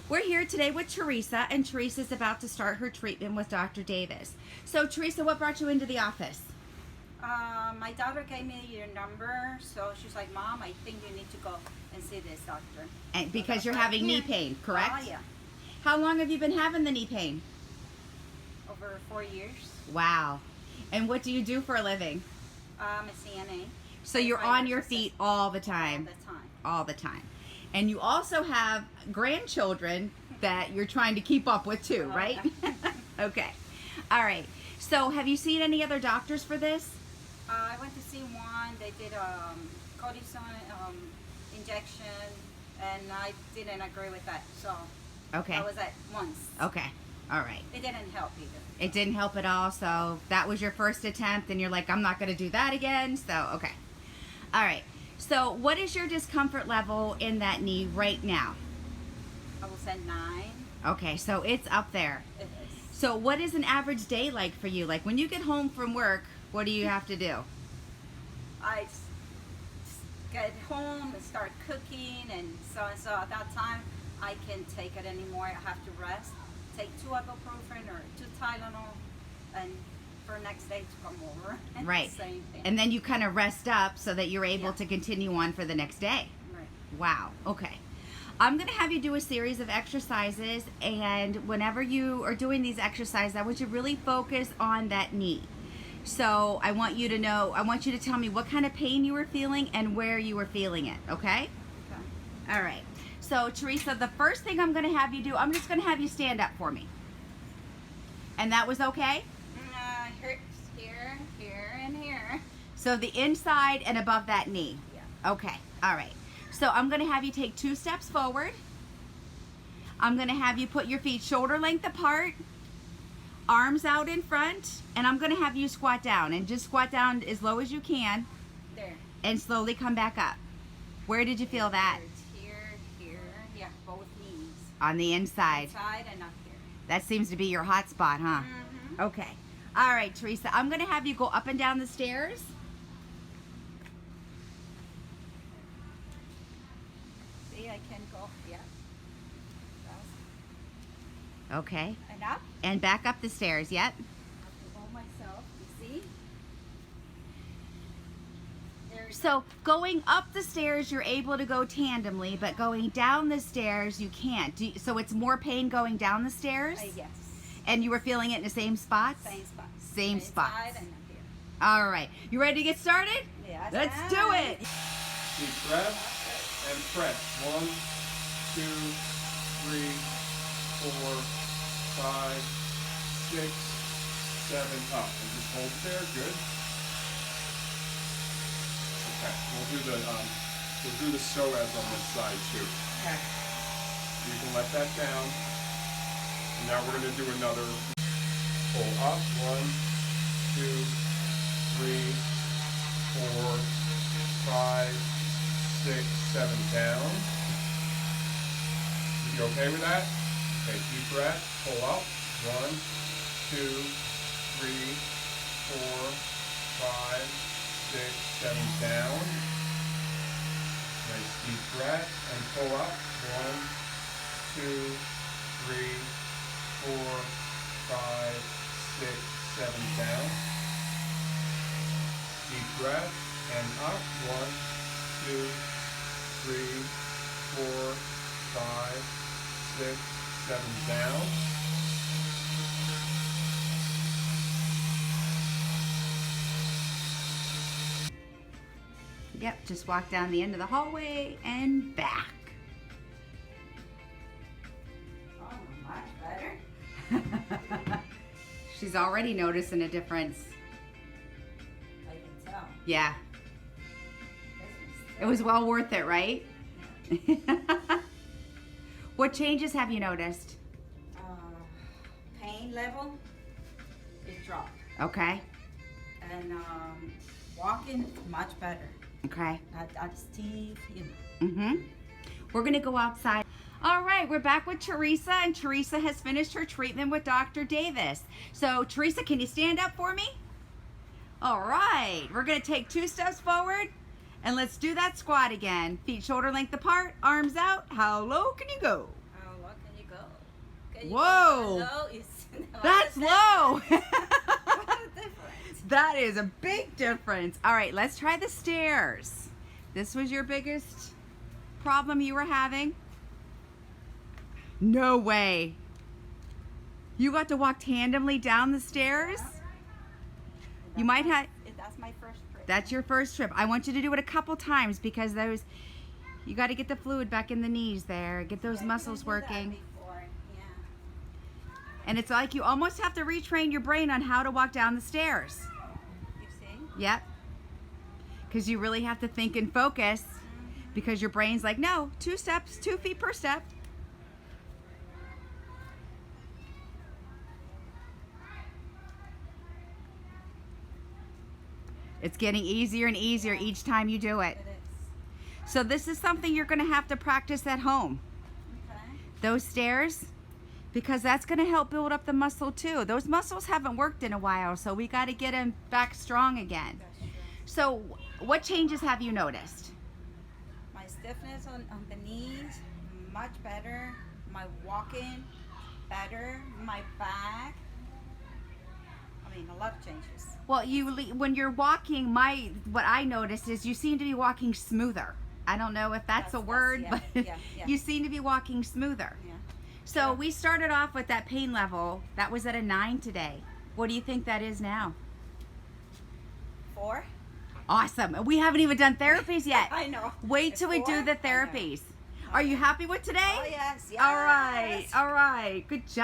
We're here today with Theresa, and Theresa's about to start her treatment with Dr. Davis. So, Theresa, what brought you into the office? My daughter gave me your number, so she's like, Mom, I think you need to go and see this doctor. And because you're having knee pain, correct? Oh, yeah. How long have you been having the knee pain? Over 4 years. Wow. And what do you do for a living? I'm a CNA. So you're on your feet all the time? All the time. All the time. And you also have grandchildren that you're trying to keep up with too, right? Okay. All right. So have you seen any other doctors for this? I went to see one. They did cortisone injection, and I didn't agree with that. So okay. I was at once. Okay. All right. It didn't help either. It didn't help at all. So that was your first attempt, and you're like, I'm not going to do that again. So, okay. All right. So what is your discomfort level in that knee right now? I will say 9. Okay. So it's up there. It is. So what is an average day like for you? Like when you get home from work, what do you have to do? I get home and start cooking, and so at that time I can't take it anymore. I have to rest, take 2 ibuprofen or 2 Tylenol, and for next day to come over. And Right. Same thing. And then you kind of rest up so that you're able to continue on for the next day. Right. Wow. Okay. I'm going to have you do a series of exercises, and whenever you are doing these exercises, I want you to really focus on that knee. So I want you to tell me what kind of pain you were feeling and where you were feeling it, okay? Okay. All right. So, Theresa, the first thing I'm going to have you do, I'm just going to have you stand up for me. And that was okay? Hurts here, here, and here. So the inside and above that knee? Yeah. Okay. All right. So I'm going to have you take 2 steps forward. I'm going to have you put your feet shoulder length apart, arms out in front, and I'm going to have you squat down, and just squat down as low as you can. There. And slowly come back up. Where did you feel that? Hurts here, here. Yeah, both knees. On the inside. Inside and up here. That seems to be your hot spot, huh? Mm-hmm. Okay. All right, Theresa, I'm going to have you go up and down the stairs. See, I can go. Yeah. Okay. And up. And back up the stairs, yep. I have to hold myself. You see? There's So going up the stairs, you're able to go tandemly, but going down the stairs, you can't. So it's more pain going down the stairs? yes. And you were feeling it in the same spots? Same spot. Same spots. Inside and up here. All right. You ready to get started? Yes. Let's do it. Deep breath and press. 1, 2, 3, 4, 5, 6, 7, up. And just hold it there. Good. Okay. We'll do the psoas on this side too. Okay. You can let that down. And now we're going to do another pull up. 1, 2, 3, 4, 5, 6, 7 down. You okay with that? Okay, deep breath, pull up. 1, 2, 3, 4, 5, 6, 7 down. Nice deep breath and pull up. 1, 2, 3, 4, 5, 6, 7 down. Deep breath and up. 1, 2, 3, 4, 5, 6, 7 down. Yep, just walk down the end of the hallway and back. Oh, much better. She's already noticing a difference. I can tell. Yeah, This it was well worth it, right? What changes have you noticed? Pain level, it dropped. Okay, And walking, much better. okay. Not stiff, you know. Mm-hmm. We're gonna go outside. All right, we're back with Theresa, and Theresa has finished her treatment with Dr. Davis. So, Theresa, can you stand up for me? All right, we're gonna take 2 steps forward, and let's do that squat again. Feet shoulder length apart, arms out. How low can you go? How low can you Can you Whoa. believe how low is- That's what a low. difference. What a difference. That is a big difference. All right, let's try the stairs. This was your biggest problem you were having? No way. You got to walk tandemly down the stairs? You might have... That's my first trip. That's your first trip. I want you to do it a couple times because those... You got to get the fluid back in the knees there. Get those Yeah, you muscles didn't do that working. before, yeah. And it's like you almost have to retrain your brain on how to walk down the stairs. You see? Yep. Because you really have to think and focus because your brain's like, no, 2 steps, 2 feet per step. It's getting easier and easier each time you do it. It is. So this is something you're going to have to practice at home. Okay. Those stairs, because that's going to help build up the muscle too. Those muscles haven't worked in a while, so we got to get them back strong again. That's true. So what changes have you noticed? My stiffness on the knees, much better. My walking, better. My back. I mean, a lot of changes. Well, when you're walking, what I noticed is you seem to be walking smoother. I don't know if that's a word, yeah, but yeah. you seem to be walking smoother. Yeah. So we started off with that pain level. That was at a 9 today. What do you think that is now? 4. Awesome. We haven't even done therapies yet. I know. Wait It's till we do 4? the I know. therapies. Are you happy with today? Oh, yes, yes. All right. All right. Good job.